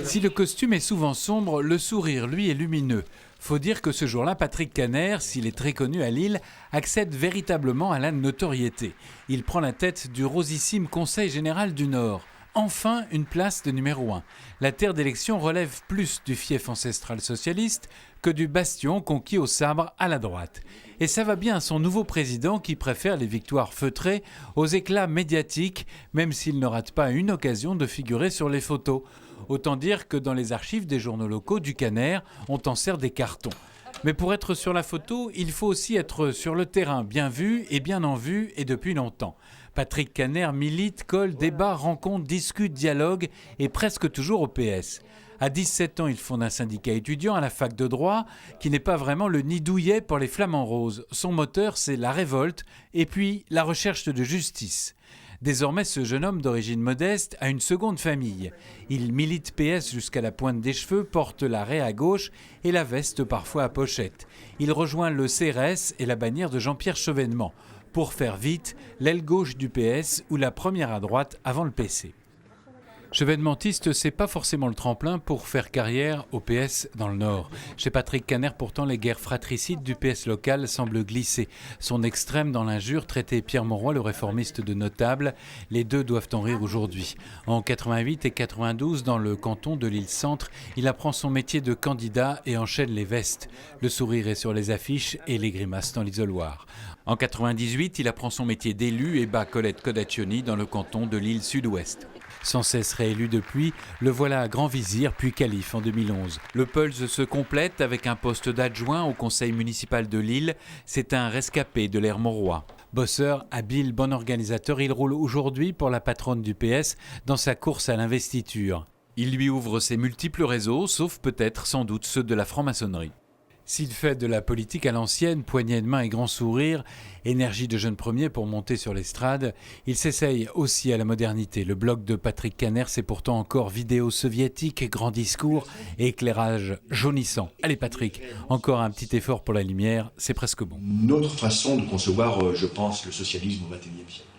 Si le costume est souvent sombre, le sourire, lui, est lumineux. Faut dire que ce jour-là, Patrick Kanner, s'il est très connu à Lille, accède véritablement à la notoriété. Il prend la tête du rosissime Conseil général du Nord. Enfin, une place de numéro 1. La terre d'élection relève plus du fief ancestral socialiste que du bastion conquis au sabre à la droite. Et ça va bien à son nouveau président qui préfère les victoires feutrées aux éclats médiatiques, même s'il ne rate pas une occasion de figurer sur les photos. Autant dire que dans les archives des journaux locaux du Kanner, on t'en sert des cartons. Mais pour être sur la photo, il faut aussi être sur le terrain, bien vu et bien en vue et depuis longtemps. Patrick Kanner milite, colle, débat, rencontre, discute, dialogue et presque toujours au PS. À 17 ans, il fonde un syndicat étudiant à la fac de droit qui n'est pas vraiment le nid douillet pour les flamants roses. Son moteur, c'est la révolte et puis la recherche de justice. Désormais, ce jeune homme d'origine modeste a une seconde famille. Il milite PS jusqu'à la pointe des cheveux, porte la raie à gauche et la veste parfois à pochette. Il rejoint le CRS et la bannière de Jean-Pierre Chevènement. Pour faire vite, l'aile gauche du PS ou la première à droite avant le PC. Chevènementiste, c'est pas forcément le tremplin pour faire carrière au PS dans le Nord. Chez Patrick Kanner, pourtant, les guerres fratricides du PS local semblent glisser. Son extrême dans l'injure traitait Pierre Mauroy, le réformiste, de notable. Les deux doivent en rire aujourd'hui. En 88 et 92, dans le canton de l'Île-Centre, il apprend son métier de candidat et enchaîne les vestes. Le sourire est sur les affiches et les grimaces dans l'isoloir. En 98, il apprend son métier d'élu et bat Colette Codaccioni dans le canton de l'Île Sud-Ouest. Sans cesse réélu depuis, le voilà grand vizir puis calife en 2011. Le Pulse se complète avec un poste d'adjoint au conseil municipal de Lille. C'est un rescapé de l'ère Mauroy. Bosseur, habile, bon organisateur, il roule aujourd'hui pour la patronne du PS dans sa course à l'investiture. Il lui ouvre ses multiples réseaux, sauf peut-être sans doute ceux de la franc-maçonnerie. S'il fait de la politique à l'ancienne, poignée de main et grand sourire, énergie de jeune premier pour monter sur l'estrade, il s'essaye aussi à la modernité. Le blog de Patrick Kanner, c'est pourtant encore vidéo soviétique, grand discours et éclairage jaunissant. Allez Patrick, encore un petit effort pour la lumière, c'est presque bon. Une autre façon de concevoir, je pense, le socialisme au XXIe siècle.